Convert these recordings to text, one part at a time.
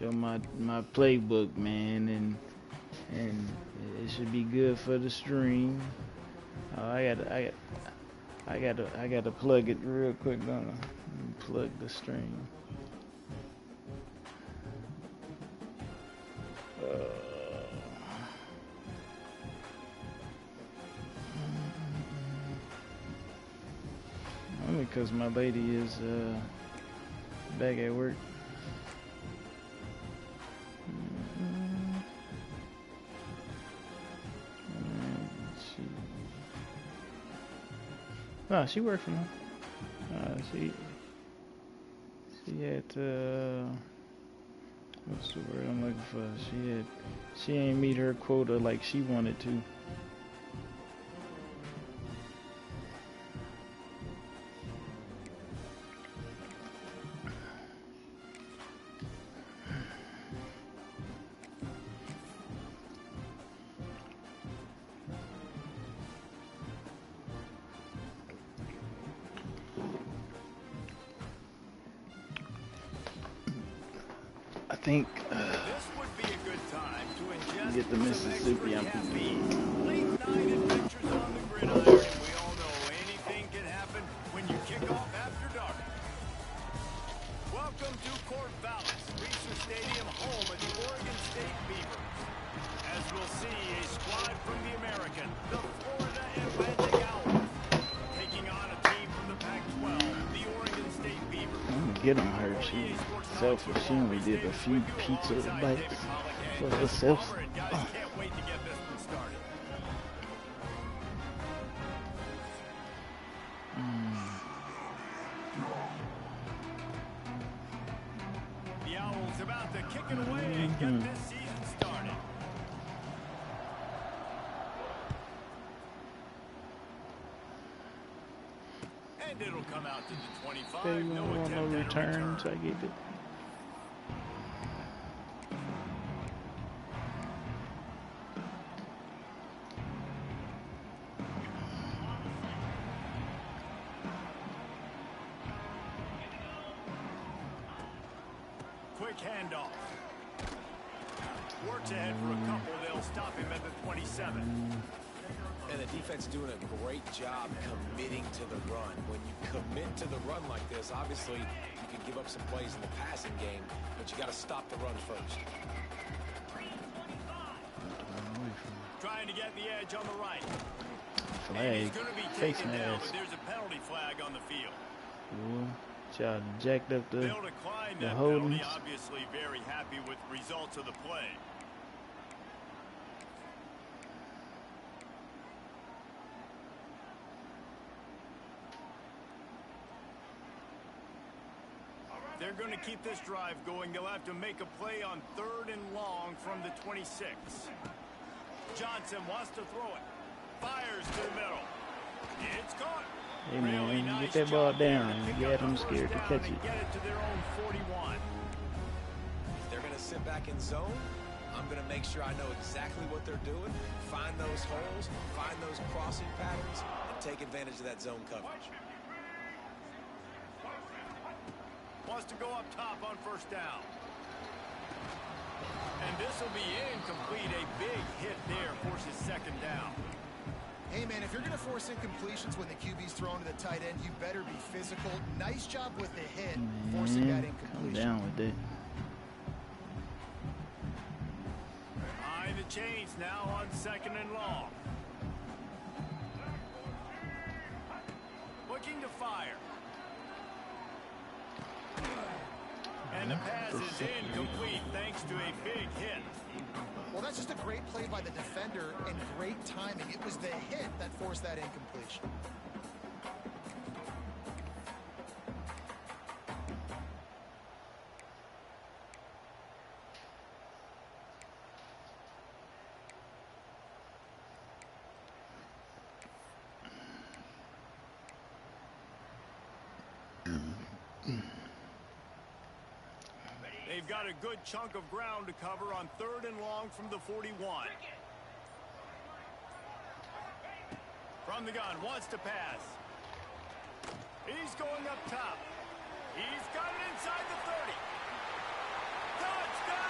show my playbook, man, and it should be good for the stream. Oh, I gotta plug it real quick. Gonna plug the stream. Only because my lady is back at work. She worked from home. She had what's the word I'm looking for? She ain't meet her quota like she wanted to. I think this would be a good time to ingest get the Mississippi on late night adventures on the gridiron. We all know anything can happen when you kick off after dark. Welcome to Corvallis, Reser Stadium, home of the Oregon State Beavers. As we'll see, a squad from the American, the Florida Atlantic Owls, taking on a team from the Pac-12, the Oregon State Beavers. I'm gonna get on her. She's selfish. She only did a few pizza bites for herself. Can't wait to get this one started. The Owls about to kick it away and get this season started. And it'll come out to the 25. They No don't want no attempt at a return. returns. I get it. Quick handoff. Works ahead for a couple. They'll stop him at the 27. And the defense doing a great job committing to the run. When you commit to the run like this, obviously you can give up some plays in the passing game, but you got to stop the run first. Trying to get the edge on the right. Flag. He's going to be Face taken down, but mask. there's a penalty flag on the field. Cool. Y'all jacked up the They'll decline that holdings. penalty. Obviously very happy with the results of the play. They're going to keep this drive going. They'll have to make a play on 3rd and long from the 26. Johnson wants to throw it. Fires to the middle. It's caught. Hey man, Really get nice that ball job there down. to pick You up got the them first scared to down catch and it. get it to their own 41. They're going to sit back in zone. I'm going to make sure I know exactly what they're doing, find those holes, find those crossing patterns, and take advantage of that zone coverage. Wants to go up top on 1st down. And this will be incomplete. A big hit there forces 2nd down. Hey, man, if you're going to force incompletions when the QB's thrown to the tight end, you better be physical. Nice job with the hit, forcing that Come incompletion. down with that. Behind the chains now on 2nd and long. Looking to fire. And the pass is incomplete thanks to a big hit. Well, that's just a great play by the defender and great timing. It was the hit that forced that incompletion. They've got a good chunk of ground to cover on 3rd and long from the 41. From the gun, wants to pass. He's going up top. He's got it inside the 30. Touchdown!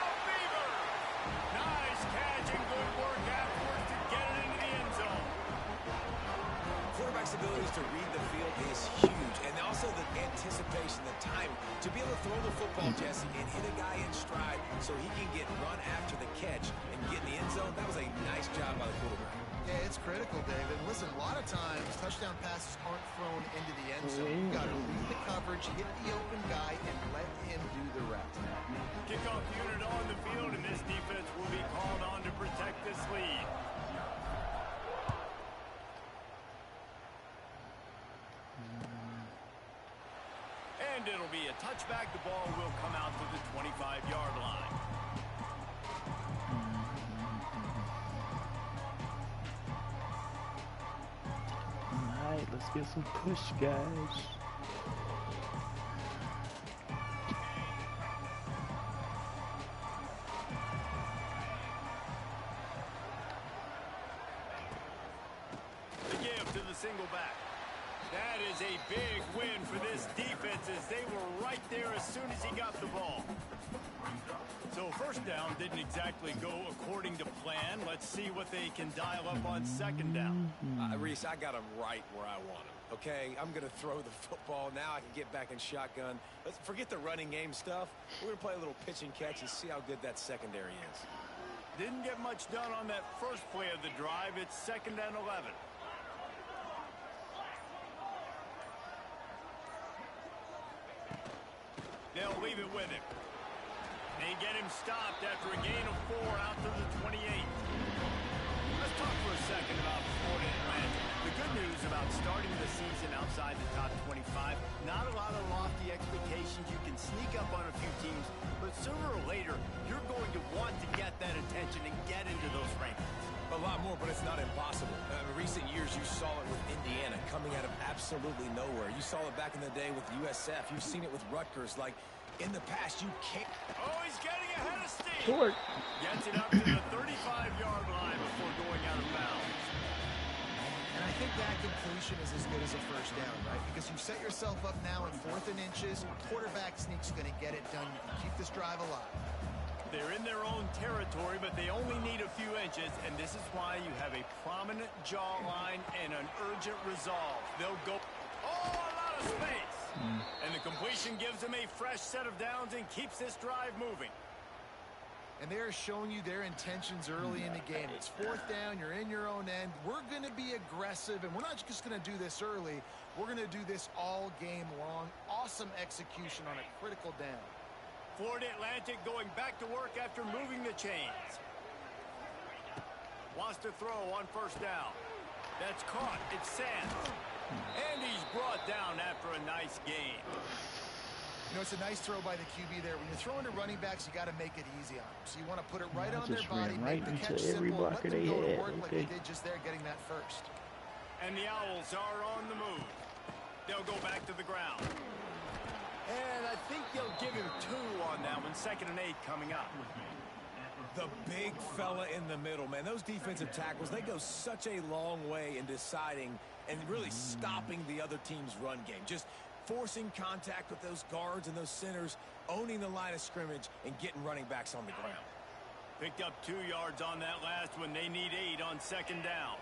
abilities to read the field is huge. And also the anticipation, the time to be able to throw the football, Jesse, and hit a guy in stride so he can get run after the catch and get in the end zone. That was a nice job by the quarterback. Yeah, it's critical, David. Listen, a lot of times touchdown passes aren't thrown into the end zone. You've got to read the coverage, hit the open guy, and let him do the rest. Kickoff unit on the field, and this defense will be called on to protect this lead. And it'll be a touchback. The ball will come out to the 25-yard line. All right, let's get some push, guys. The give to the single back. That is a big win for this defense as they were right there as soon as he got the ball. So first down didn't exactly go according to plan. Let's see what they can dial up on second down. Reese, I got him right where I want him. Okay, I'm going to throw the football. Now I can get back in shotgun. Let's forget the running game stuff. We're going to play a little pitch and catch and see how good that secondary is. Didn't get much done on that first play of the drive. It's 2nd and 11. They'll leave it with him. They get him stopped after a gain of 4 out to the 28. Let's talk for a second about Florida Atlantic. The good news about starting the season outside the top 25, not a lot of lofty expectations. You can sneak up on a few teams, but sooner or later, you're going to want to get that attention and get into those rankings. A lot more, but it's not impossible. In recent years, you saw it with Indiana coming out of absolutely nowhere. You saw it back in the day with USF. You've seen it with Rutgers. Like, in the past, you can't... Oh, he's getting ahead of steam. Short. Gets it up to the 35-yard line before going out of bounds. And I think that completion is as good as a first down, right? Because you set yourself up now in 4th and inches. Quarterback sneak's going to get it done. You can keep this drive alive. They're in their own territory, but they only need a few inches, and this is why you have a prominent jawline and an urgent resolve. They'll go... Oh, a lot of space! And the completion gives them a fresh set of downs and keeps this drive moving. And they are showing you their intentions early in the game. It's 4th down, you're in your own end. We're going to be aggressive, and we're not just going to do this early. We're going to do this all game long. Awesome execution on a critical down. Florida Atlantic going back to work after moving the chains. Wants to throw on first down. That's caught. It's Sands. And he's brought down after a nice gain. You know, it's a nice throw by the QB there. When you're throwing to running backs, you got to make it easy on them. So you want to put it right on their body, right make the into catch every simple, and let blocker them they go to had. work like they did just there, getting that first. And the Owls are on the move. They'll go back to the ground. And I think they'll give him 2 on that one. 2nd and 8 coming up. The big fella in the middle, man. Those defensive tackles, they go such a long way in deciding and really stopping the other team's run game. Just forcing contact with those guards and those centers, owning the line of scrimmage, and getting running backs on the ground. Picked up 2 yards on that last one. They need 8 on 2nd down.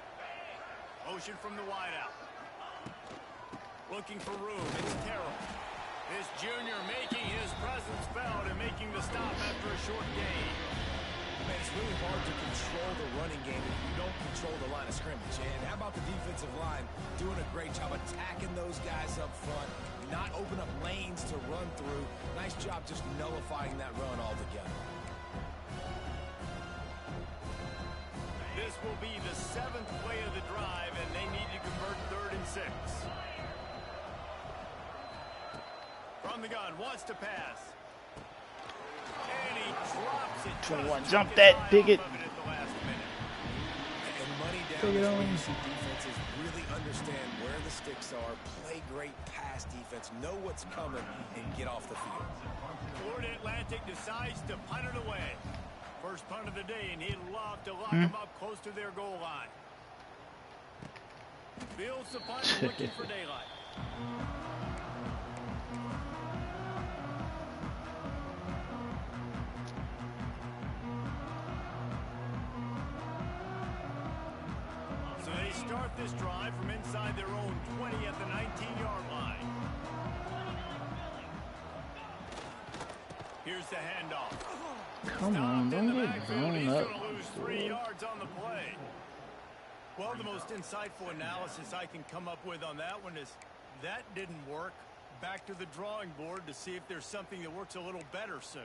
Motion from the wideout. Looking for room. It's Terrell. This junior making his presence felt and making the stop after a short gain. Man, it's really hard to control the running game if you don't control the line of scrimmage. And how about the defensive line doing a great job attacking those guys up front, not open up lanes to run through. Nice job just nullifying that run altogether. This will be the 7th play of the drive, and they need to convert 3rd and 6. From the gun, wants to pass. And he drops it. 21, jump that, Pickett. And money down Take it is on. where you see defenses really understand where the sticks are, play great pass defense, know what's coming, and get off the field. Florida Atlantic decides to punt it away. First punt of the day, and he'd love to lock them up close to their goal line. Fields the punt, looking for daylight. start this drive from inside their own 20 at the 19-yard line. Here's the handoff. Come on, don't get blown up. He's going to lose 3 yards on the play. Well, the most insightful analysis I can come up with on that one is that didn't work. Back to the drawing board to see if there's something that works a little better soon.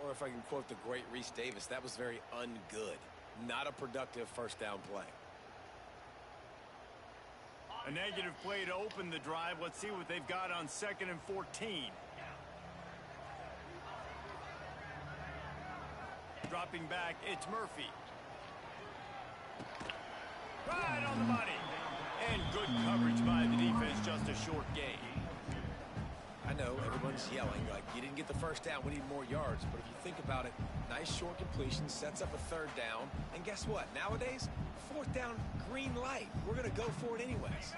Or if I can quote the great Reese Davis, that was very ungood. Not a productive first down play. A negative play to open the drive. Let's see what they've got on 2nd and 14. Dropping back, it's Murphy. Right on the money. And good coverage by the defense, just a short gain. I know everyone's yelling like you didn't get the first down, we need more yards, but if you think about it, nice short completion sets up a 3rd down, and guess what, nowadays 4th down, green light, we're gonna go for it anyways.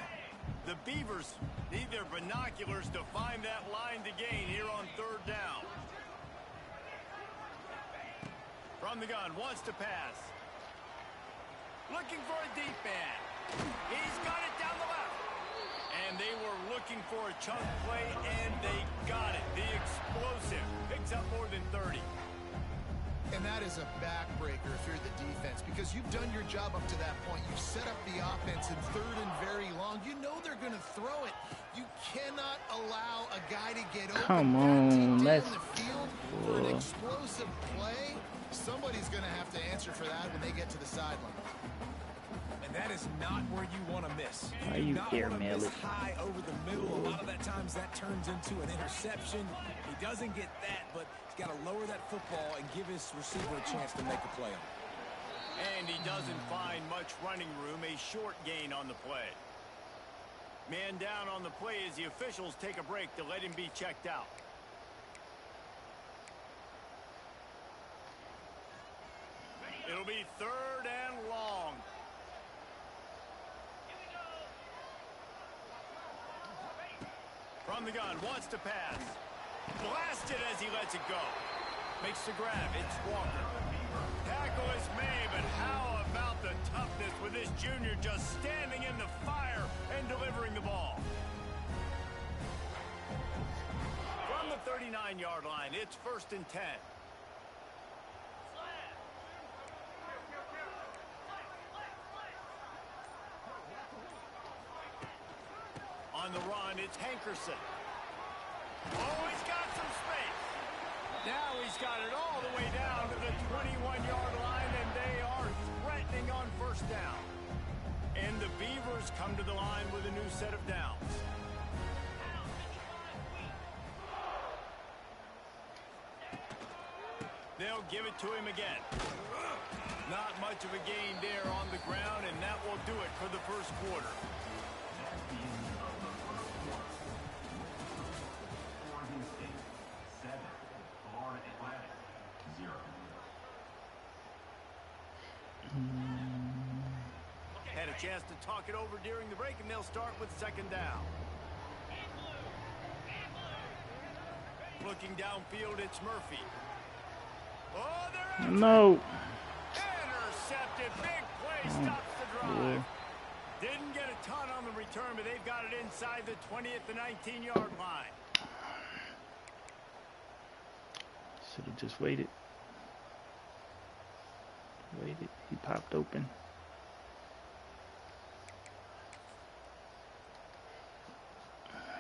The Beavers need their binoculars to find that line to gain here on 3rd down. From the gun, wants to pass, looking for a deep man. He's got it down the left. And they were looking for a chunk play, and they got it. The explosive picks up more than 30. And that is a backbreaker if you're the defense, because you've done your job up to that point. You've set up the offense in 3rd and very long. You know they're going to throw it. You cannot allow a guy to get open. Come on, that's the field for an explosive play. Somebody's going to have to answer for that when they get to the sideline. That is not where you want to miss. Why you airmail it? High over the middle. A lot of that times that turns into an interception. He doesn't get that, but he's got to lower that football and give his receiver a chance to make a play on it. And he doesn't find much running room. A short gain on the play. Man down on the play as the officials take a break to let him be checked out. It'll be 3rd and long. From the gun, wants to pass. Blasted as he lets it go. Makes the grab, it's Walker. Tackle is made, but how about the toughness with this junior just standing in the fire and delivering the ball? From the 39-yard line, it's 1st and 10. On the run, it's Hankerson. Oh, he's got some space. Now he's got it all the way down to the 21-yard line, and they are threatening on 1st down. And the Beavers come to the line with a new set of downs. They'll give it to him again. Not much of a gain there on the ground, and that will do it for the 1st quarter. Had a chance to talk it over during the break, and they'll start with 2nd down. Looking downfield, it's Murphy. Oh, they're no. Intercepted. Big play stops the drive. Didn't get a ton on the return, but they've got it inside the 20 at the 19-yard line. Should have just waited. He popped open.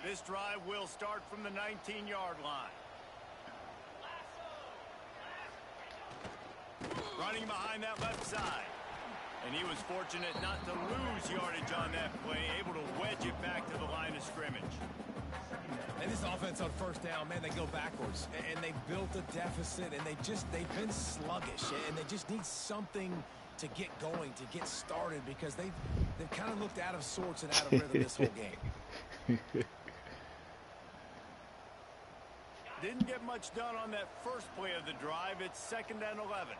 This drive will start from the 19-yard line. Running behind that left side. And he was fortunate not to lose yardage on that play, able to wedge it back to the line of scrimmage. And this offense on 1st down, man, they go backwards. And they built a deficit, and they've been sluggish. And they just need something to get going, to get started, because they've kind of looked out of sorts and out of rhythm this whole game. Didn't get much done on that first play of the drive. It's 2nd and 11.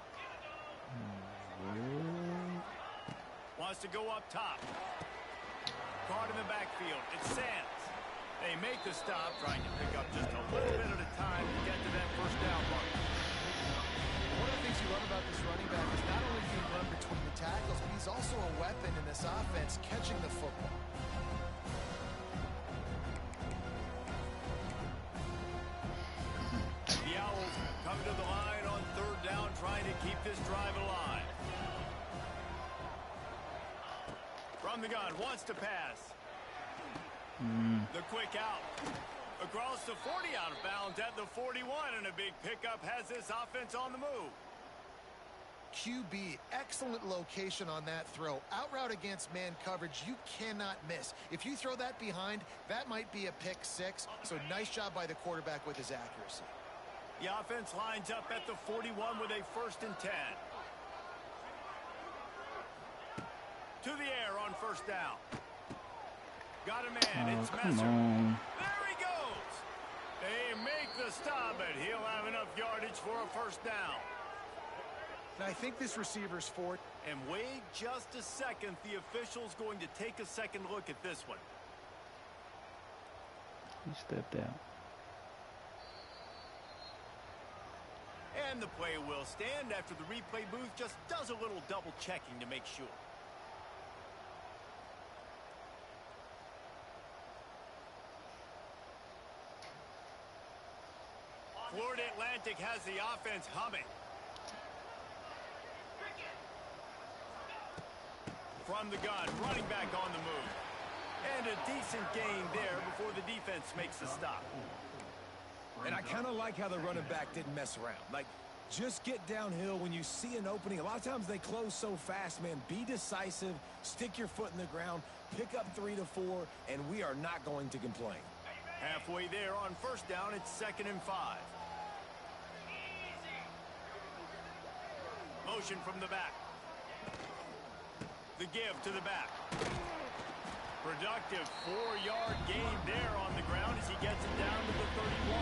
Wants to go up top. Caught in the backfield. It's Sands. They make the stop, trying to pick up just a little bit at a time to get to that 1st down mark. One of the things you love about this running back is not only can he run between the tackles, but he's also a weapon in this offense, catching From the gun, wants to pass. The quick out. Across the 40, out of bounds at the 41, and a big pickup has this offense on the move. QB, excellent location on that throw. Out route against man coverage, you cannot miss. If you throw that behind, that might be a pick six. So nice job by the quarterback with his accuracy. The offense lines up at the 41 with a 1st and 10. To the air on 1st down. Got a man. It's Messer. There he goes. They make the stop, but he'll have enough yardage for a 1st down. And I think this receiver's for it. And wait just a second. The official's going to take a second look at this one. He stepped out. And the play will stand after the replay booth just does a little double checking to make sure. Florida Atlantic has the offense humming. From the gun, running back on the move. And a decent gain there before the defense makes the stop. And I kind of like how the running back didn't mess around. Like, just get downhill when you see an opening. A lot of times they close so fast, man. Be decisive, stick your foot in the ground, pick up 3 to 4, and we are not going to complain. Halfway there on 1st down, it's 2nd and 5. Motion from the back. The give to the back. Productive 4-yard gain there on the ground as he gets it down to the 31.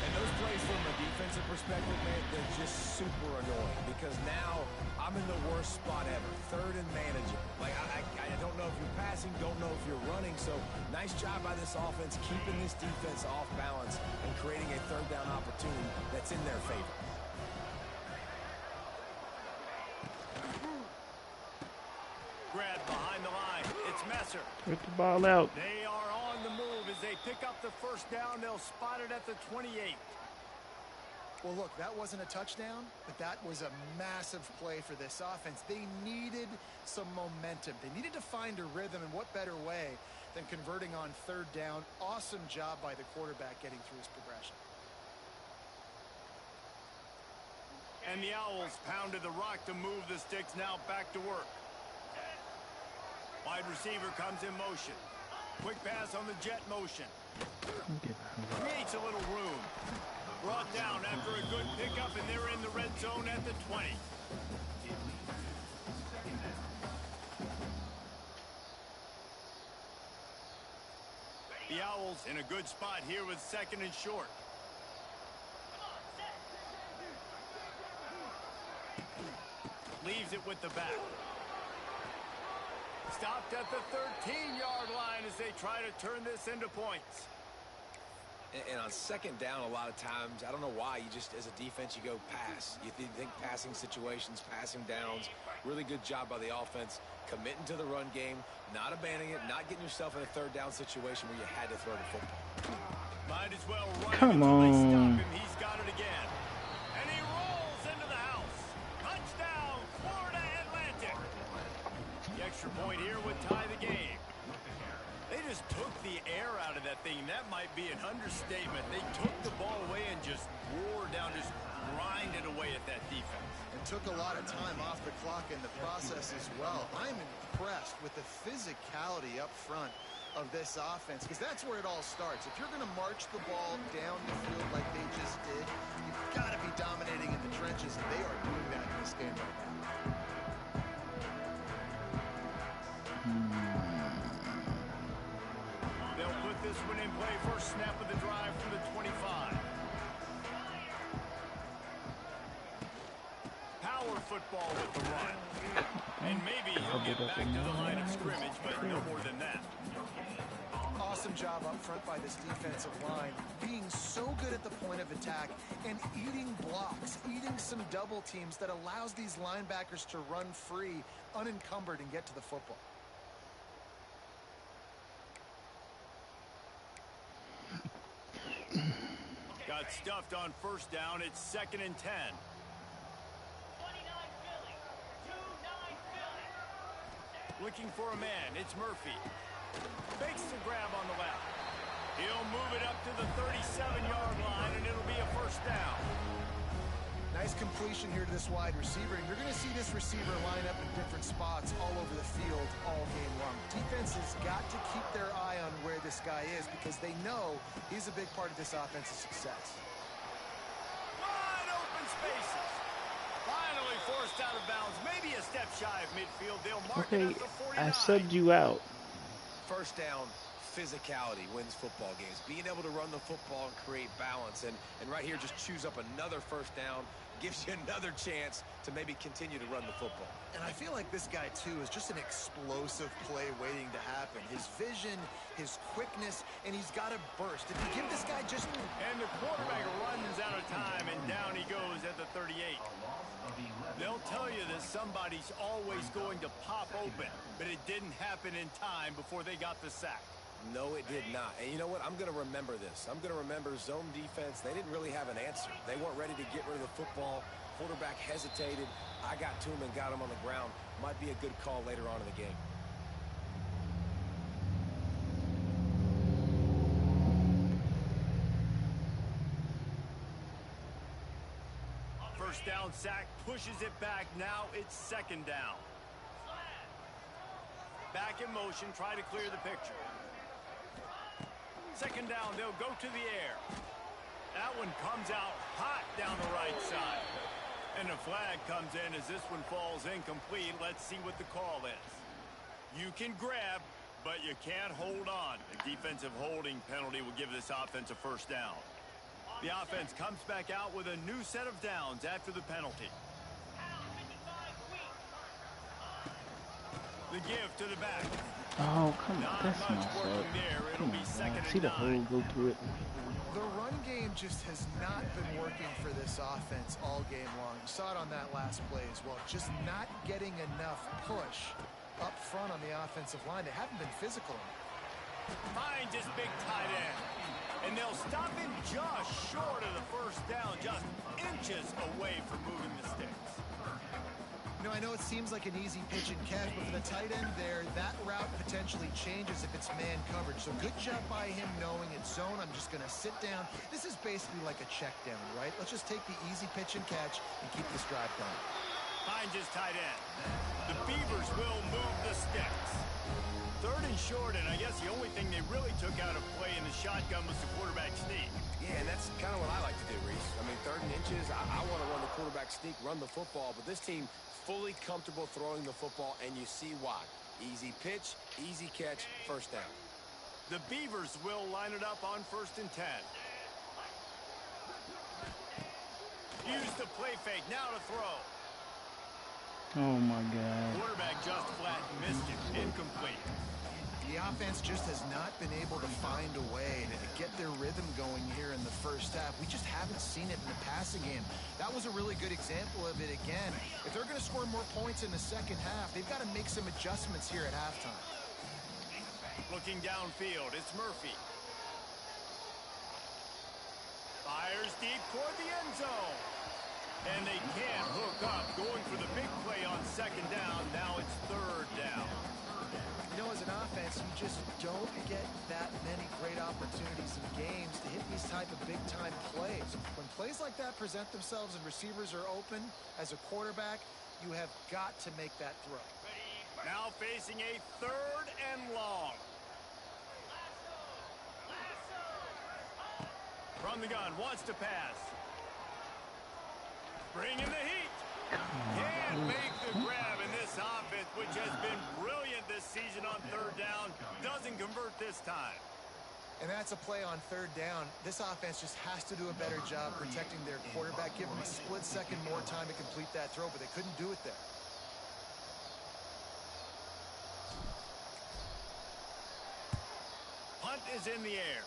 And those plays from a defensive perspective, man, they're just super annoying because now I'm in the worst spot ever. 3rd and manageable. Like, I don't know if you're passing, don't know if you're running. So nice job by this offense keeping this defense off balance and creating a 3rd down opportunity that's in their favor. Grab behind the line. It's Messer. Get the ball out. They are on the move as they pick up the 1st down. They'll spot it at the 28. Well, look, that wasn't a touchdown, but that was a massive play for this offense. They needed some momentum. They needed to find a rhythm, and what better way than converting on 3rd down. Awesome job by the quarterback getting through his progression. And the Owls pounded the rock to move the sticks. Now back to work. Wide receiver comes in motion. Quick pass on the jet motion. Creates a little room. Brought down after a good pickup, and they're in the red zone at the 20. The Owls in a good spot here with 2nd and short. Leaves it with the back. Stopped at the 13-yard line as they try to turn this into points. And on 2nd down, a lot of times, I don't know why, you just, as a defense, you go pass. You think passing situations, passing downs. Really good job by the offense, committing to the run game, not abandoning it, not getting yourself in a 3rd down situation where you had to throw the football. Might as well run Come until they on. stop him. He's got it again. And he rolls into the house. Touchdown, Florida Atlantic. The extra point here would tie the game. They just took the air out of that thing. That might be an understatement. They took the ball away and just wore down, just grinded away at that defense. And took a lot of time off the clock in the process as well. I'm impressed with the physicality up front of this offense, because that's where it all starts. If you're going to march the ball down the field like they just did, you've got to be dominating in the trenches, and they are doing that in this game right now. They'll put this one in play. First snap of the drive from the 25. Power football with the run. And maybe he'll get back to the line of scrimmage, but no more than that. Awesome job up front by this defensive line, being so good at the point of attack and eating blocks, eating some double teams that allows these linebackers to run free, unencumbered, and get to the football. Got stuffed on 1st down. It's 2nd and 10. Looking for a man. It's Murphy. Fakes the grab on the left. He'll move it up to the 37-yard line, and it'll be a first down. Nice completion here to this wide receiver, and you're going to see this receiver line up in different spots all over the field all game long. Defense has got to keep their eye on where this guy is because they know he's a big part of this offense's success. Wide open spaces. Finally forced out of bounds. Maybe a step shy of midfield. They'll mark it Okay, at the 49. I subbed you out. First down, physicality wins football games. Being able to run the football and create balance. And right here, just choose up another first down. Gives you another chance to maybe continue to run the football. And I feel like this guy, too, is just an explosive play waiting to happen. His vision, his quickness, and he's got a burst. If you give this guy just... And the quarterback runs out of time, and down he goes at the 38. They'll tell you that somebody's always going to pop open, but it didn't happen in time before they got the sack. No, it did not. And you know what? I'm going to remember this. I'm going to remember zone defense. They didn't really have an answer. They weren't ready to get rid of the football. Quarterback hesitated. I got to him and got him on the ground. Might be a good call later on in the game. First down sack, pushes it back. Now it's second down. Back in motion, try to clear the picture. Second down, they'll go to the air. That one comes out hot down the right side. And the flag comes in as this one falls incomplete. Let's see what the call is. You can grab, but you can't hold on. A defensive holding penalty will give this offense a first down. The offense comes back out with a new set of downs after the penalty. The give to the back. Oh, come on. Not That's much my fault. working there. It'll Come be on, second man. See the hole and 9. go through it. The run game just has not been working for this offense all game long. You saw it on that last play as well. Just not getting enough push up front on the offensive line. They haven't been physical enough. Finds his big tight end. And they'll stop him just short of the first down, just inches away from moving the sticks. You know, I know it seems like an easy pitch and catch, but for the tight end there, that route potentially changes if it's man coverage. So good job by him knowing it's zone. I'm just going to sit down. This is basically like a check down, right? Let's just take the easy pitch and catch and keep this drive going. Finds his tight end. The Beavers will move the sticks. Third and short, and I guess the only thing they really took out of play in the shotgun was the quarterback sneak. Yeah, and that's kind of what I like to do, Reese. I mean, third and inches, I want to run the quarterback sneak, run the football, but this team fully comfortable throwing the football, and you see why. Easy pitch, easy catch, first down. The Beavers will line it up on 1st and 10. Use the play fake, now to throw. Oh, my God. Quarterback just flat missed it, incomplete. The offense just has not been able to find a way to get their rhythm going here in the first half. We just haven't seen it in the passing game. That was a really good example of it again. If they're going to score more points in the second half, they've got to make some adjustments here at halftime. Looking downfield, it's Murphy. Fires deep toward the end zone. And they can't hook up, going for the big play on second down. Now it's third down. You know, as an offense, you just don't get that many great opportunities in games to hit these type of big-time plays. When plays like that present themselves and receivers are open, as a quarterback, you have got to make that throw. Now facing a third and long. From the gun, wants to pass. Bringing the heat. Can't make the grab in this offense, which has been brilliant this season on third down. Doesn't convert this time. And that's a play on third down. This offense just has to do a better job protecting their quarterback. Give them a split second more time to complete that throw, but they couldn't do it there. Punt is in the air.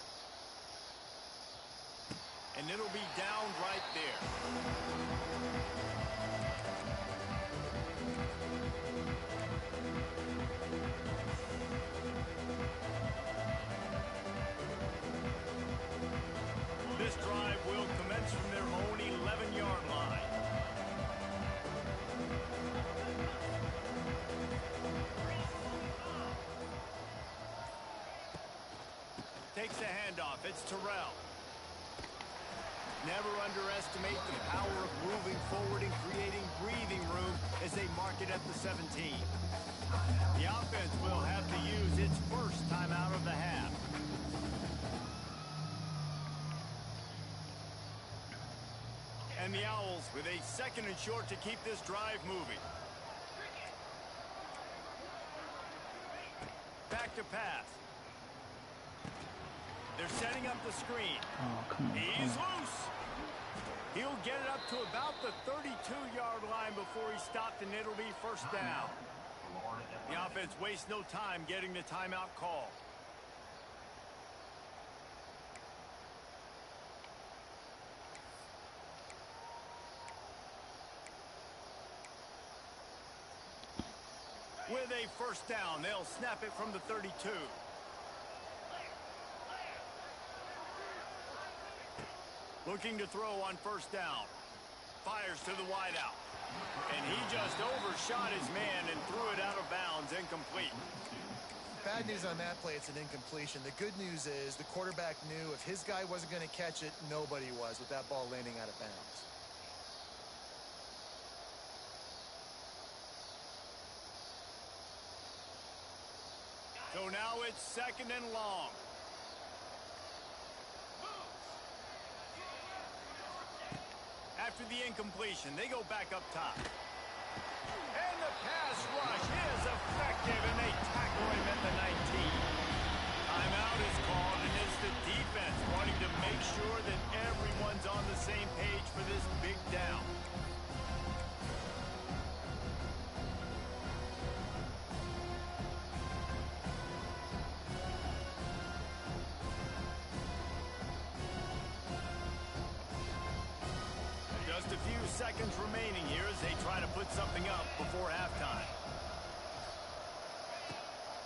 And it'll be down right there. This drive will commence from their own 11-yard line. takes the handoff. It's Terrell. Never underestimate the power of moving forward and creating breathing room as they mark it at the 17. The offense will have to use its first timeout of the half. And the Owls with a 2nd and short to keep this drive moving. Back to pass. They're setting up the screen. Oh, come on. He's loose. He'll get it up to about the 32-yard line before he's stopped, and it'll be first down. The offense wastes no time getting the timeout call. With a first down, they'll snap it from the 32. Looking to throw on first down. Fires to the wideout. And he just overshot his man and threw it out of bounds, incomplete. Bad news on that play, it's an incompletion. The good news is the quarterback knew if his guy wasn't going to catch it, nobody was with that ball landing out of bounds. So now it's 2nd and long. After the incompletion, they go back up top. And the pass rush is effective, and they tackle him at the 19. Timeout is called, and it's the defense wanting to make sure that everyone's on the same page for this big down. Just a few seconds remaining here as they try to put something up before halftime.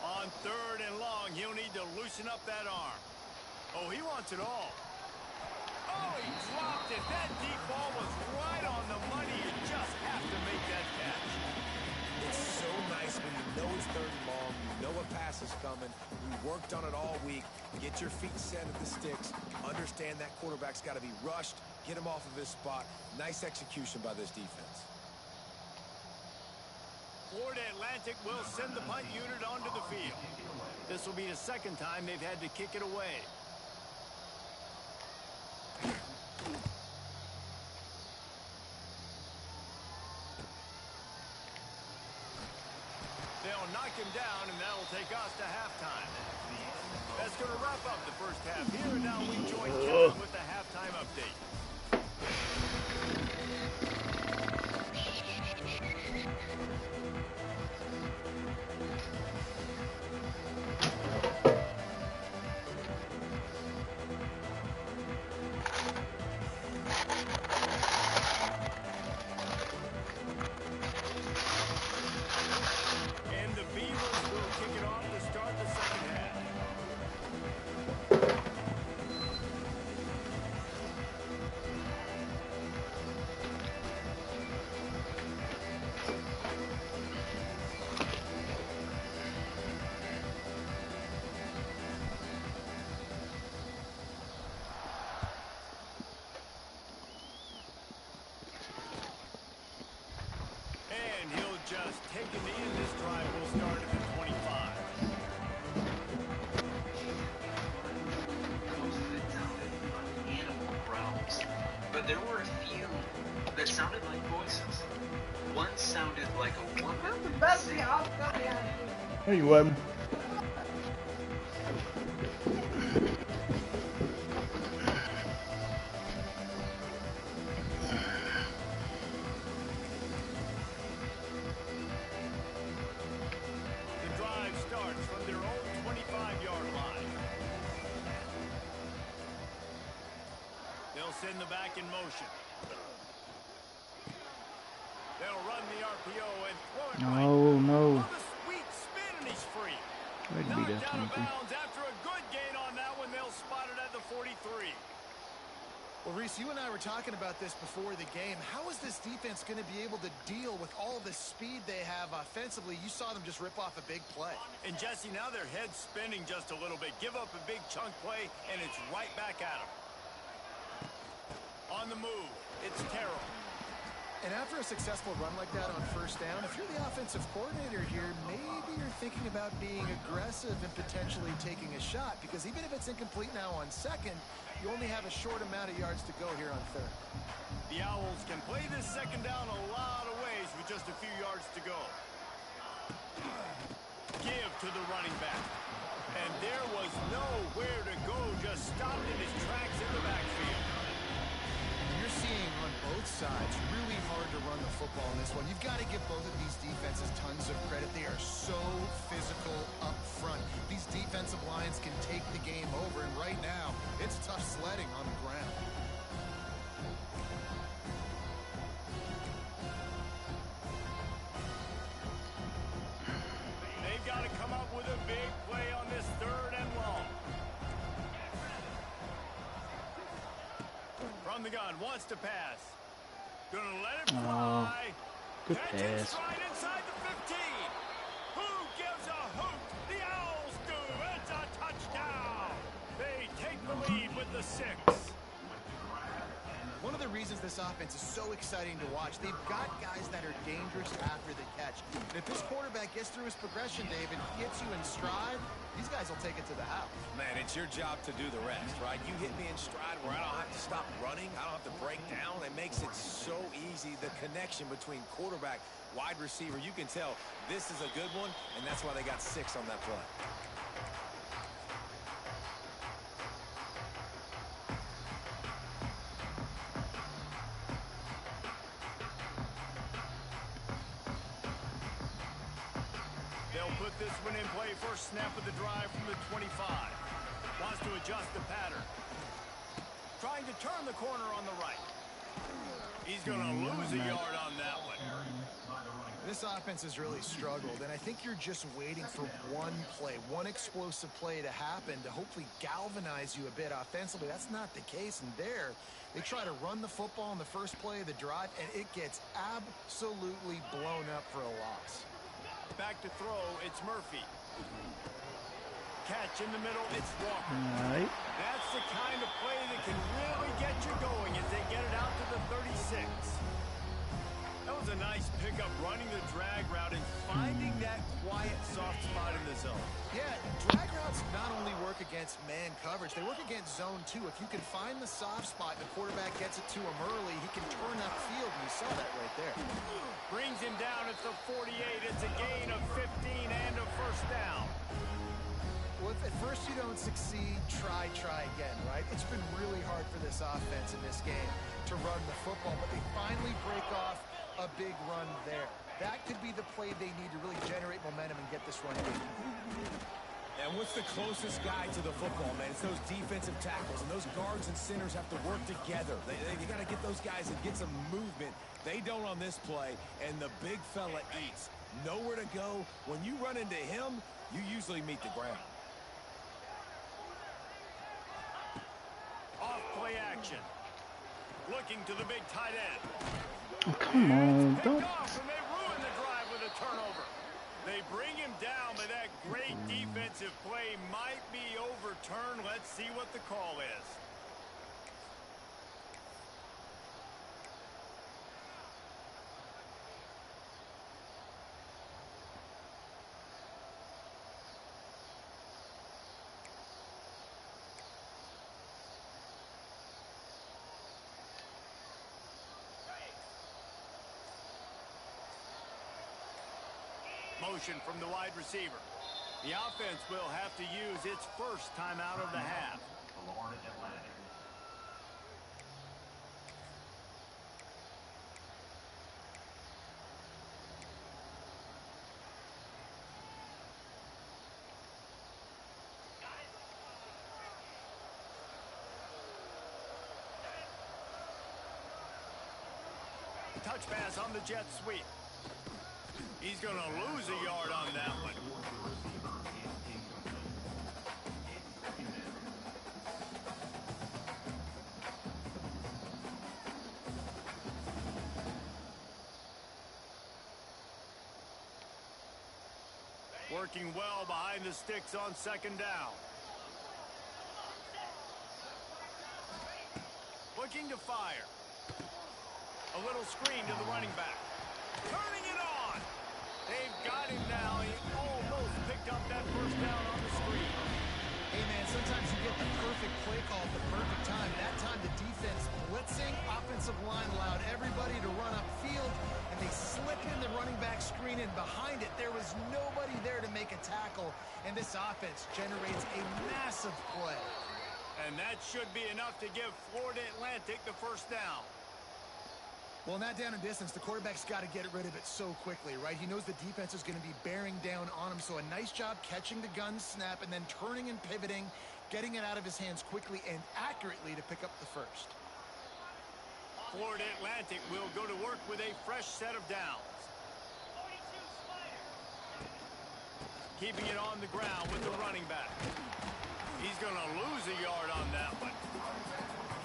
On 3rd and long, he'll need to loosen up that arm. Oh, he wants it all. Oh, he dropped it. That deep ball was right on the money. You just have to make that catch. It's so nice when you know it's 3rd and long, you know a pass is coming. We worked on it all week. Get your feet set at the sticks. Understand that quarterback's got to be rushed. Get him off of his spot. Nice execution by this defense. Florida Atlantic will send the punt unit onto the field. This will be the 2nd time they've had to kick it away. They'll knock him down, and that'll take us to halftime. That's going to wrap up the first half here, and now we join Kevin with the halftime update. And the Beavers will kick it off to start the 2nd half. And he'll just take a knee, and this drive will start at the 25. Most of it sounded like animal growls, but there were a few that sounded like voices. One sounded like a woman. Hey, what? The drive starts from their own 25-yard line. They'll send the back in motion. They'll run the RPO and throw it right. Oh, no. With a sweet spin, and he's free. Way to beat Knocked that out of 23. bounds after a good gain on that one. They'll spot it at the 43. Well, Reese, you and I were talking about this before the game. How is this defense going to be able to deal with all the speed they have offensively? You saw them just rip off a big play. And Jesse, now their head's spinning just a little bit. Give up a big chunk play, and it's right back at them. On the move, it's Terrell. And after a successful run like that on first down, if you're the offensive coordinator here, maybe you're thinking about being aggressive and potentially taking a shot, because even if it's incomplete now on second, you only have a short amount of yards to go here on third. The Owls can play this second down a lot of ways with just a few yards to go. Give to the running back. And there was nowhere to go, just stopped in his tracks in the backfield. You're seeing on both sides really hard to run the football in this one. You've got to give both of these defenses tons of credit. They are so physical up front. These defensive lines can take the game over, and right now it's tough sledding on the ground. They've got to come up with a big play on this third and long. From the gun, wants to pass. Gonna let it fly. Good Catching pass. stride inside the 15. Who gives a hoot? The Owls do. It's a touchdown. They take the lead with the 6. One of the reasons this offense is so exciting to watch, they've got guys that are dangerous after the catch. And if this quarterback gets through his progression, David, hits you in stride, these guys will take it to the house. Man, it's your job to do the rest, right? You hit me in stride where I don't have to stop running. I don't have to break down. It makes it so easy. The connection between quarterback, wide receiver, you can tell this is a good one, and that's why they got 6 on that play. This one in play, first snap of the drive from the 25. Wants to adjust the pattern. Trying to turn the corner on the right. He's going to lose a yard on that one. This offense has really struggled, and I think you're just waiting for one play, one explosive play to happen to hopefully galvanize you a bit offensively. That's not the case, and there they try to run the football in the first play of the drive, and it gets absolutely blown up for a loss. Back to throw, it's Murphy. Catch in the middle, it's Walker. All right. That's the kind of play that can really get you going as they get it out to the 36. That was a nice pickup, running the drag route and finding that quiet, soft spot in the zone. Yeah, drag routes not only work against man coverage, they work against zone too. If you can find the soft spot and the quarterback gets it to him early, he can turn upfield, and you saw that right there. Brings him down at the 48. It's a gain of 15 and a first down. Well, if at first you don't succeed, try again, right? It's been really hard for this offense in this game to run the football, but they finally break off a big run there. That could be the play they need to really generate momentum and get this run game. And what's the closest guy to the football, man? It's those defensive tackles, and those guards and centers have to work together. They got to get those guys and get some movement. They don't on this play, and the big fella eats. Nowhere to go. When you run into him, you usually meet the ground. Off play action. Looking to the big tight end. Oh, come on, Picked don't. off, and they ruin the drive with a turnover. They bring him down, but that great defensive play might be overturned. Let's see what the call is. Motion from the wide receiver. The offense will have to use its first timeout of the half. Touch pass on the jet sweep. He's going to lose a yard on that one. Working well behind the sticks on second down. Looking to fire. A little screen to the running back. Turning it on. They've got him now. He almost picked up that first down on the screen. Hey, man, sometimes you get the perfect play call at the perfect time. That time the defense blitzing, offensive line allowed everybody to run upfield, and they slip in the running back screen, and behind it there was nobody there to make a tackle, and this offense generates a massive play. And that should be enough to give Florida Atlantic the first down. Well, in that down and distance, the quarterback's got to get rid of it so quickly, right? He knows the defense is going to be bearing down on him, so a nice job catching the gun snap and then turning and pivoting, getting it out of his hands quickly and accurately to pick up the first. Florida Atlantic will go to work with a fresh set of downs. Keeping it on the ground with the running back. He's going to lose a yard on that one.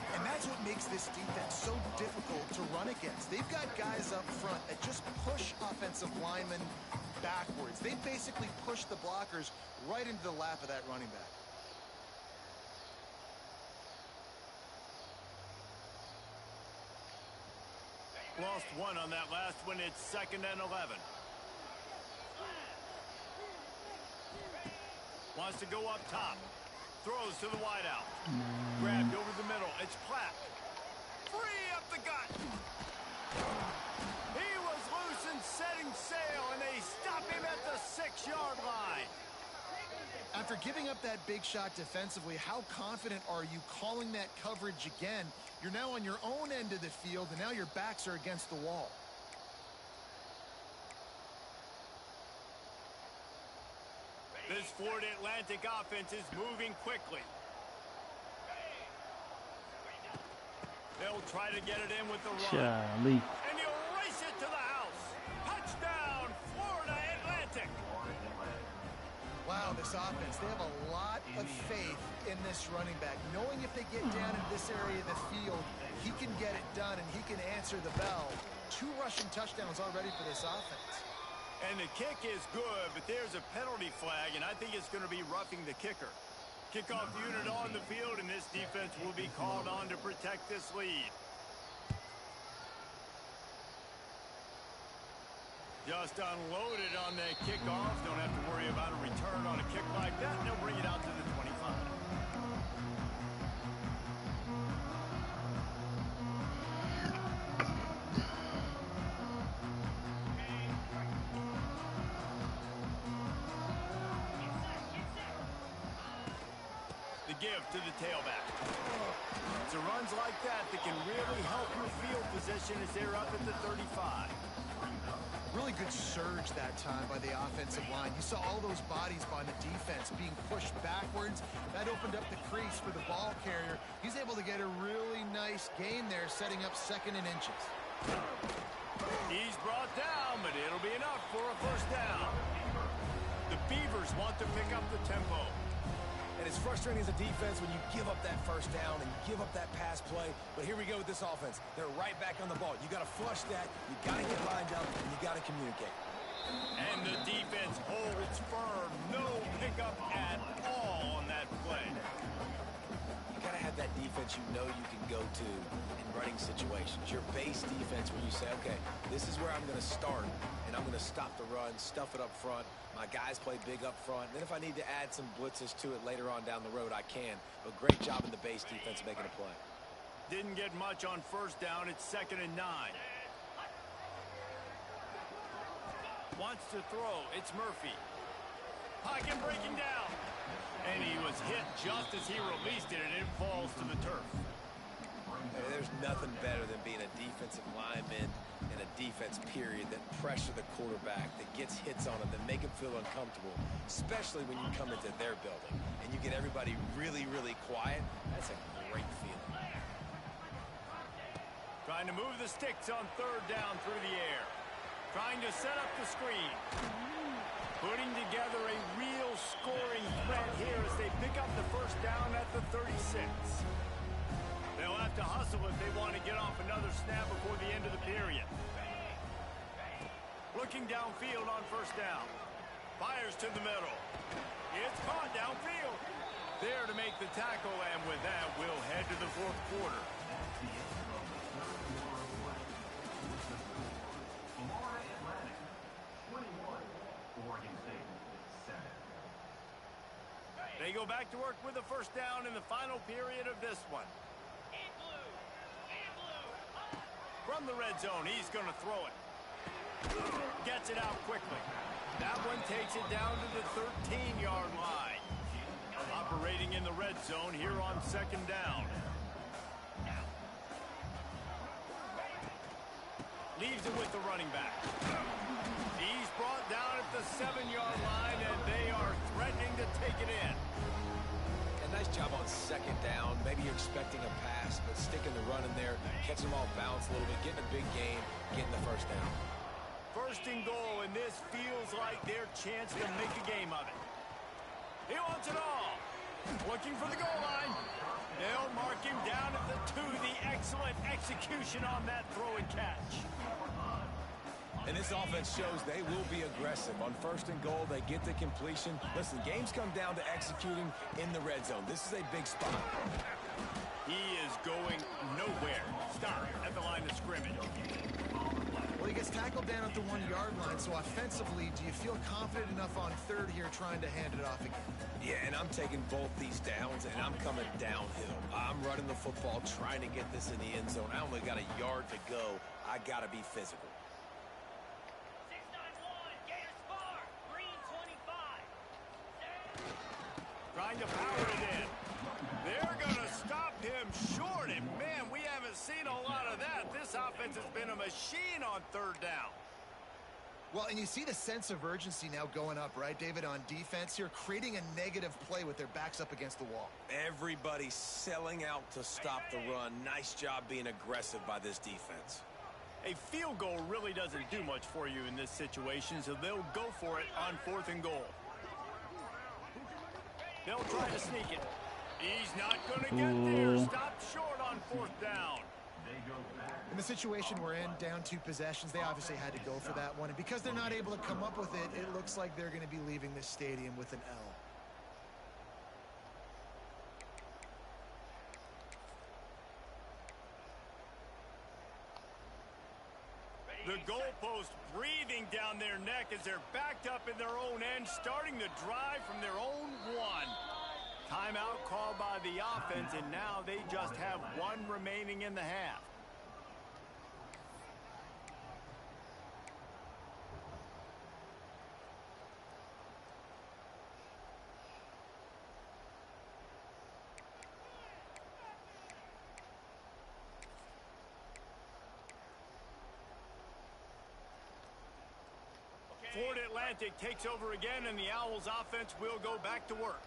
And that's what makes this defense so difficult to run against. They've got guys up front that just push offensive linemen backwards. They basically push the blockers right into the lap of that running back. Lost one on that last one. It's 2nd and 11. Wants to go up top. Throws to the wideout. Grabbed over the middle. It's Platt. Free up the gut. He was loose and setting sail, and they stop him at the 6-yard line. After giving up that big shot defensively, how confident are you calling that coverage again? You're now on your own end of the field, and now your backs are against the wall. This Florida Atlantic offense is moving quickly. They'll try to get it in with the run. Charlie. And he'll race it to the house. Touchdown, Florida Atlantic. Wow, this offense, they have a lot of faith in this running back. Knowing if they get down in this area of the field, he can get it done and he can answer the bell. 2 rushing touchdowns already for this offense. And the kick is good, but there's a penalty flag, and I think it's going to be roughing the kicker. Kickoff unit on the field, and this defense will be called on to protect this lead. Just unloaded on that kickoff. Don't have to worry about a return on a kick like that, and they'll bring it out to the 25. Give to the tailback. It's runs like that that can really help your field position as they're up at the 35. Really good surge that time by the offensive line. You saw all those bodies by the defense being pushed backwards. That opened up the crease for the ball carrier. He's able to get a really nice gain there, setting up 2nd and inches. He's brought down, but it'll be enough for a first down. The Beavers want to pick up the tempo. And it's frustrating as a defense when you give up that first down and you give up that pass play. But here we go with this offense. They're right back on the ball. You got to flush that. You got to get lined up, and you got to communicate. And the defense holds firm. No pickup at all on that play. You got to have that defense you know you can go to in running situations. Your base defense where you say, okay, this is where I'm going to start, and I'm going to stop the run, stuff it up front. My guys play big up front. And then if I need to add some blitzes to it later on down the road, I can. But great job in the base defense making a play. Didn't get much on first down. It's 2nd and 9. Wants to throw. It's Murphy. Pocket breaking down. And he was hit just as he released it, and it falls to the turf. Hey, there's nothing better than being a defensive lineman in a defense period that pressure the quarterback, that gets hits on him, that make him feel uncomfortable, especially when you come into their building and you get everybody really, really quiet. That's a great feeling. Trying to move the sticks on 3rd down through the air. Trying to set up the screen. Putting together a real scoring threat here as they pick up the first down at the 36. They'll have to hustle if they want to get off another snap before the end of the period. Looking downfield on first down. Fires to the middle. It's caught downfield. There to make the tackle, and with that, we'll head to the fourth quarter. They go back to work with a first down in the final period of this one. From the red zone, he's going to throw it. Gets it out quickly. That one takes it down to the 13-yard line. Operating in the red zone here on second down. Leaves it with the running back. He's brought down at the 7-yard line, and they are threatening to take it in. And nice job on second down. Maybe you're expecting a pass, but sticking the run in there, catching them all bounced a little bit, getting a big gain, getting the first down. First and goal, and this feels like their chance to make a game of it. He wants it all. Looking for the goal line. They'll mark him down at the 2. The excellent execution on that throw and catch. And this offense shows they will be aggressive. On first and goal, they get the completion. Listen, games come down to executing in the red zone. This is a big spot. He is going nowhere. Stop at the line of scrimmage. Well, he gets tackled down at the 1-yard line, so offensively, do you feel confident enough on third here trying to hand it off again? Yeah, and I'm taking both these downs, and I'm coming downhill. I'm running the football, trying to get this in the end zone. I only got a yard to go. I got to be physical. 691, Gators far, green 25. Trying to power it in. They're going to stop him short, and man, we haven't seen a lot of that. This offense has been a machine on third down. Well, and you see the sense of urgency now going up, right, David, on defense here, creating a negative play with their backs up against the wall. Everybody's selling out to stop the run. Nice job being aggressive by this defense. A field goal really doesn't do much for you in this situation, so they'll go for it on fourth and goal. They'll try to sneak it. He's not going to get there. Stopped short on fourth down. In the situation we're in, down 2 possessions, they obviously had to go for that one. And because they're not able to come up with it, it looks like they're going to be leaving this stadium with an L. The goalpost breathing down their neck as they're backed up in their own end, starting the drive from their own 1. Timeout called by the offense, and now they just have 1 remaining in the half. Ford Atlantic takes over again, and the Owls offense will go back to work.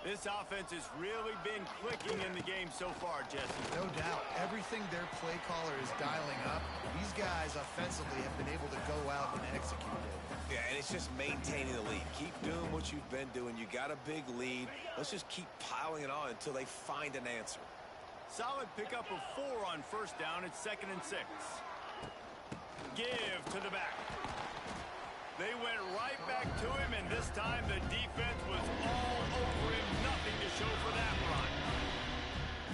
This offense has really been clicking in the game so far, Jesse. No doubt. Everything their play caller is dialing up, these guys offensively have been able to go out and execute it. Yeah, and it's just maintaining the lead. Keep doing what you've been doing. You got a big lead. Let's just keep piling it on until they find an answer. Solid pickup of 4 on first down. It's 2nd and 6. Give to the back. They went right back to him, and this time the defense was all over him. Nothing to show for that run.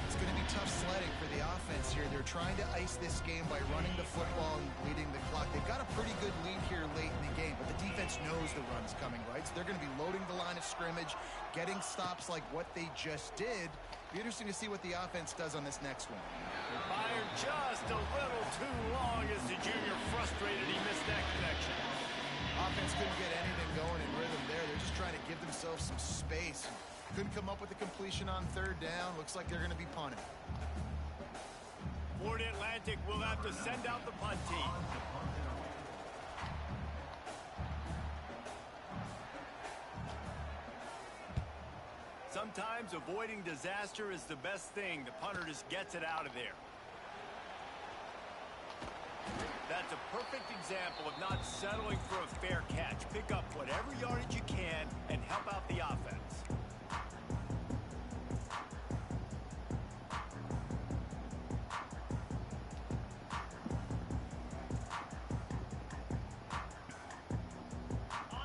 It's going to be tough sledding for the offense here. They're trying to ice this game by running the football and bleeding the clock. They've got a pretty good lead here late in the game, but the defense knows the run's coming, right? So they're going to be loading the line of scrimmage, getting stops like what they just did. Be interesting to see what the offense does on this next one. Fired just a little too long as the junior frustrated. He missed that connection. Offense couldn't get anything going in rhythm there. They're just trying to give themselves some space. Couldn't come up with the completion on third down. Looks like they're going to be punting. Ford Atlantic will have to send out the punt team. Sometimes avoiding disaster is the best thing. The punter just gets it out of there. That's a perfect example of not settling for a fair catch. Pick up whatever yardage you can and help out the offense.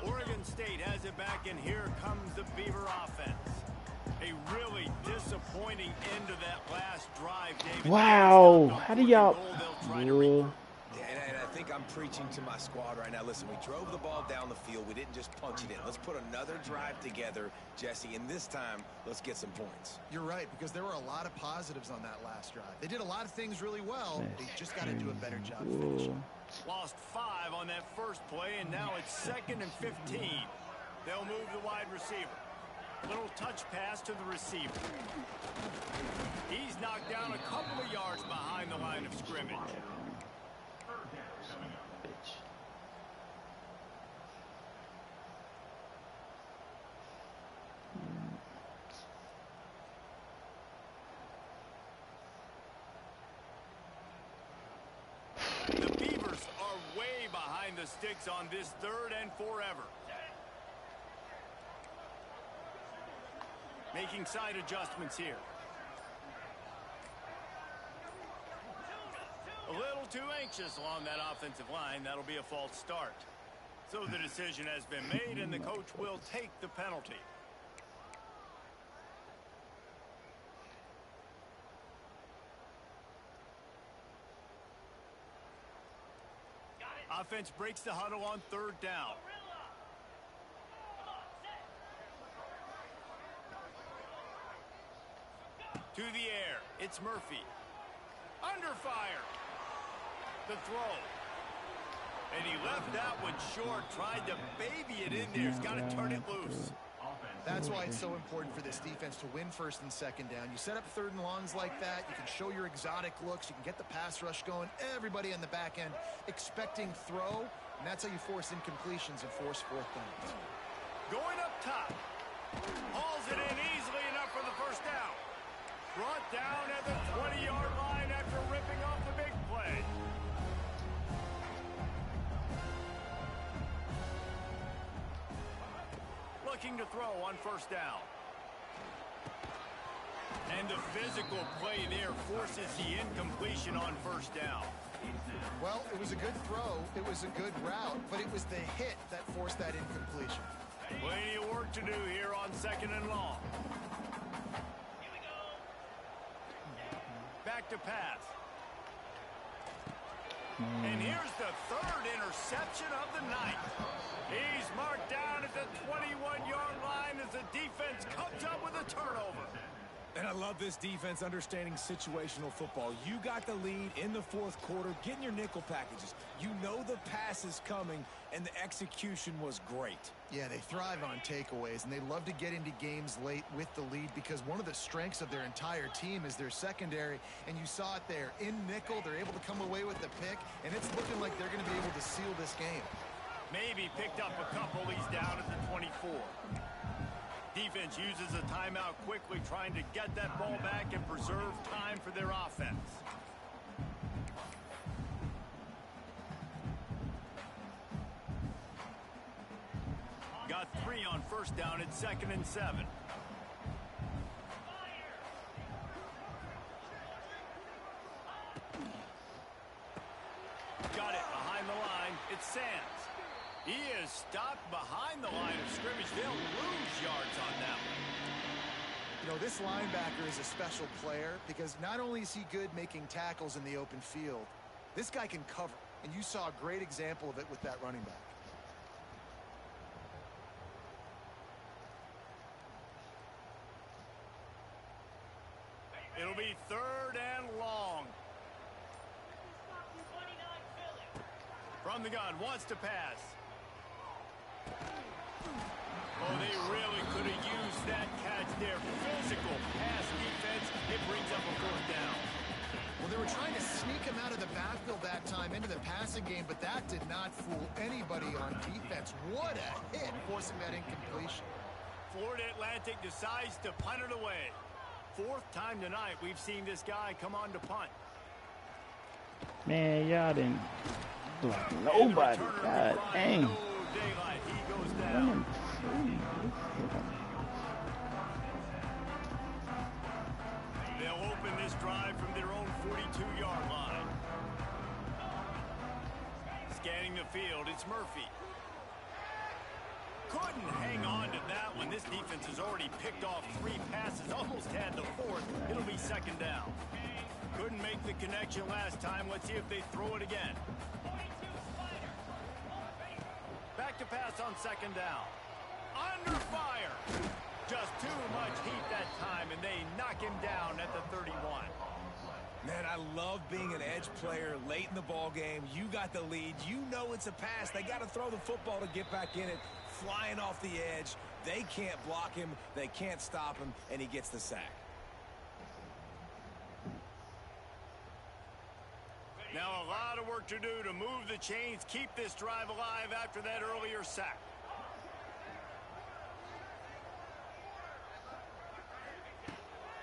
Oregon State has it back, and here comes the Beaver offense. A really disappointing end to that last drive, David. Wow, how do y'all? And I think I'm preaching to my squad right now. Listen, we drove the ball down the field. We didn't just punch it in. Let's put another drive together, Jesse, and this time, let's get some points. You're right, because there were a lot of positives on that last drive. They did a lot of things really well. They just got to do a better job finishing. Lost 5 on that first play, and now it's 2nd and 15. They'll move the wide receiver. Little touch pass to the receiver. He's knocked down a couple of yards behind the line of scrimmage. The Beavers are way behind the sticks on this 3rd and forever. Making side adjustments here. A little too anxious along that offensive line. That'll be a false start. So the decision has been made, and the coach will take the penalty. Offense breaks the huddle on 3rd down. To the air, it's Murphy. Under fire. The throw. And he left that one short, tried to baby it in there. He's got to turn it loose. That's why it's so important for this defense to win 1st and 2nd down. You set up 3rd and longs like that, you can show your exotic looks, you can get the pass rush going, everybody on the back end expecting throw, and that's how you force incompletions and force 4th downs. Going up top. Hauls it in easily enough for the 1st down. Brought down at the 20-yard line after ripping off the big play. Looking to throw on 1st down. And the physical play there forces the incompletion on 1st down. Well, it was a good throw, it was a good route, but it was the hit that forced that incompletion. Plenty of work to do here on 2nd and long. Back to pass. And here's the 3rd interception of the night. He's marked down at the 21-yard line as the defense comes up with a turnover. And I love this defense understanding situational football. You got the lead in the 4th quarter, getting your nickel packages. You know the pass is coming, and the execution was great. Yeah, they thrive on takeaways, and they love to get into games late with the lead because one of the strengths of their entire team is their secondary, and you saw it there. In nickel, they're able to come away with the pick, and it's looking like they're going to be able to seal this game. Maybe picked up a couple. He's down at the 24. Defense uses a timeout quickly, trying to get that ball back and preserve time for their offense. Got 3 on 1st down at 2nd and 7. Got it behind the line. It's Sands. He is stopped behind the line of scrimmage. They'll lose yards on that one. You know, this linebacker is a special player because not only is he good making tackles in the open field, this guy can cover. And you saw a great example of it with that running back. It'll be 3rd and long. From the gun, wants to pass. Oh, they really could have used that catch there. Physical pass defense. It brings up a 4th down. Well, they were trying to sneak him out of the backfield that time into the passing game, but that did not fool anybody on defense. What a hit, forcing that incompletion. Florida Atlantic decides to punt it away. 4th time tonight we've seen this guy come on to punt. Man, y'all didn't block nobody. God dang. No daylight. He goes down. They'll open this drive from their own 42-yard line. Scanning the field, it's Murphy. Couldn't hang on to that one. This defense has already picked off 3 passes, almost had the 4th. It'll be 2nd down. Couldn't make the connection last time. Let's see if they throw it again. Back to pass on 2nd down. Under fire. Just too much heat that time, and they knock him down at the 31. Man, I love being an edge player late in the ball game. You got the lead. You know it's a pass. They got to throw the football to get back in it. Flying off the edge. They can't block him. They can't stop him, and he gets the sack. Now a lot of work to do to move the chains, keep this drive alive after that earlier sack.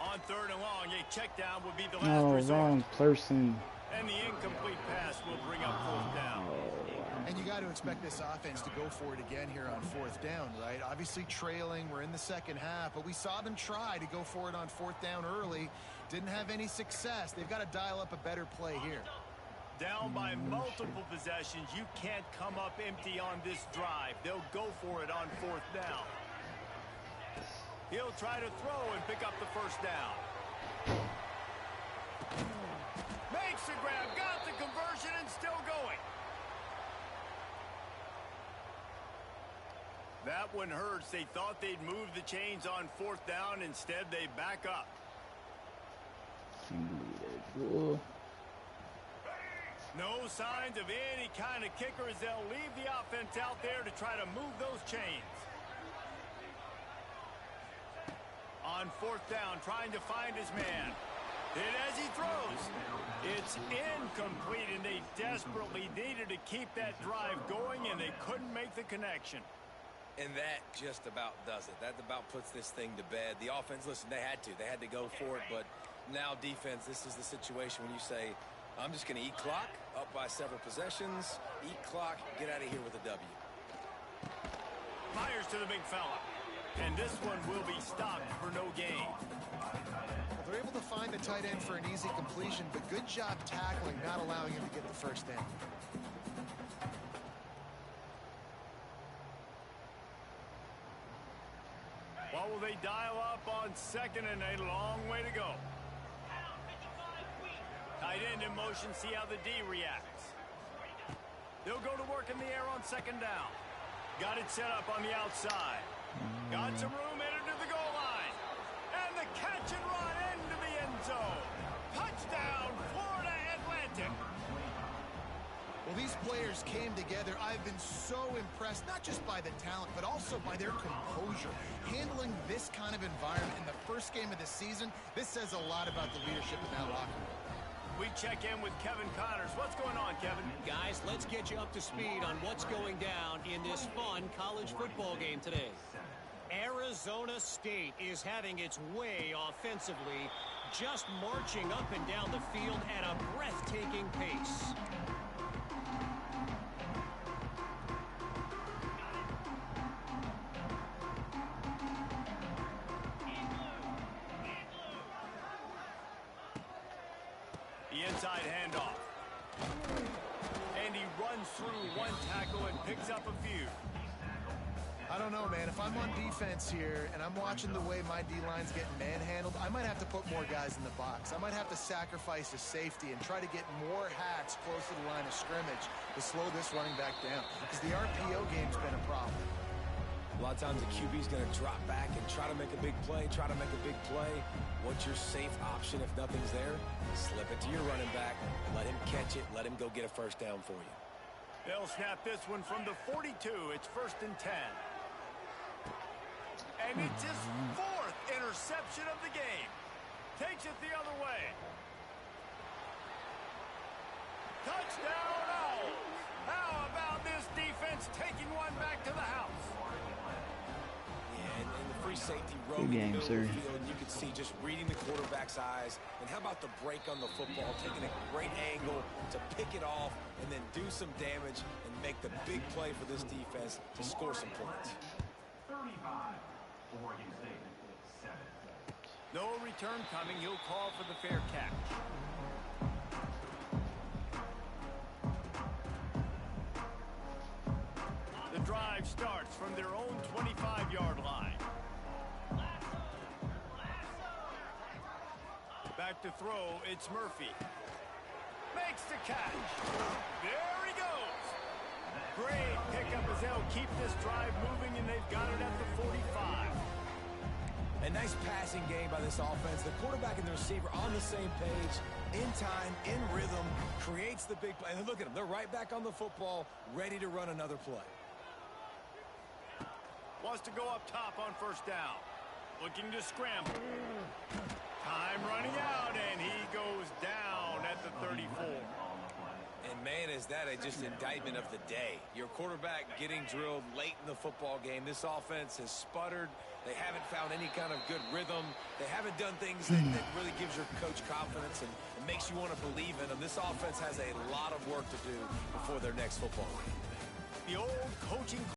On 3rd and long, a check down would be the last resort. Wrong person. And the incomplete pass will bring up 4th down. And you got to expect this offense to go for it again here on 4th down, right? Obviously trailing, we're in the 2nd half, but we saw them try to go for it on 4th down early. Didn't have any success. They've got to dial up a better play here. Down by multiple possessions, you can't come up empty on this drive. They'll go for it on 4th down. He'll try to throw and pick up the 1st down. Makes the grab, got the conversion, and still going. That one hurts. They thought they'd move the chains on 4th down. Instead, they back up. No signs of any kind of kickers. They'll leave the offense out there to try to move those chains. On 4th down, trying to find his man. Hit as he throws. It's incomplete, and they desperately needed to keep that drive going, and they couldn't make the connection. And that just about does it. That about puts this thing to bed. The offense, listen, they had to. They had to go for it, but now defense, this is the situation when you say, I'm just going to eat clock, up by several possessions, eat clock, get out of here with a W. Fires to the big fella. And this one will be stopped for no gain. They're able to find the tight end for an easy completion, but good job tackling, not allowing him to get the 1st down. What will they dial up on 2nd and a long way to go? Tight end in motion, see how the D reacts. They'll go to work in the air on 2nd down. Got it set up on the outside. Got some room, headed to the goal line. And the catch and run into the end zone. Touchdown, Florida Atlantic. Well, these players came together. I've been so impressed, not just by the talent, but also by their composure. Handling this kind of environment in the first game of the season, this says a lot about the leadership in that locker room. We check in with Kevin Connors. What's going on, Kevin? Guys, let's get you up to speed on what's going down in this fun college football game today. Arizona State is having its way offensively, just marching up and down the field at a breathtaking pace. The inside handoff. And he runs through one tackle and picks up a few. I don't know, man. If I'm on defense here and I'm watching the way my D-line's getting manhandled, I might have to put more guys in the box. I might have to sacrifice a safety and try to get more hacks close to the line of scrimmage to slow this running back down, because the RPO game's been a problem. A lot of times the QB's going to drop back and try to make a big play, What's your safe option if nothing's there? Slip it to your running back, let him catch it, let him go get a 1st down for you. They'll snap this one from the 42. It's 1st and 10. And it's his 4th interception of the game. Takes it the other way. Touchdown Owls! How about this defense taking one back to the house? Yeah, and the free safety rogue Good game, in the middle of sir. the field, you can see just reading the quarterback's eyes. And how about the break on the football, taking a great angle to pick it off and then do some damage and make the big play for this defense to score some points. 35, Oregon State, 7. No return coming. He'll call for the fair catch. The drive starts from their own 25-yard line. Back to throw, it's Murphy. Makes the catch. There he goes. Great pickup as they'll keep this drive moving, and they've got it at the 45. A nice passing game by this offense. The quarterback and the receiver on the same page, in time, in rhythm, creates the big play. And look at them. They're right back on the football, ready to run another play. Wants to go up top on first down. Looking to scramble. Time running out, and he goes down at the 34. And man, is that just indictment of the day. Your quarterback getting drilled late in the football game. This offense has sputtered. They haven't found any kind of good rhythm. They haven't done things that really gives your coach confidence and makes you want to believe in them. This offense has a lot of work to do before their next football game. The old coaching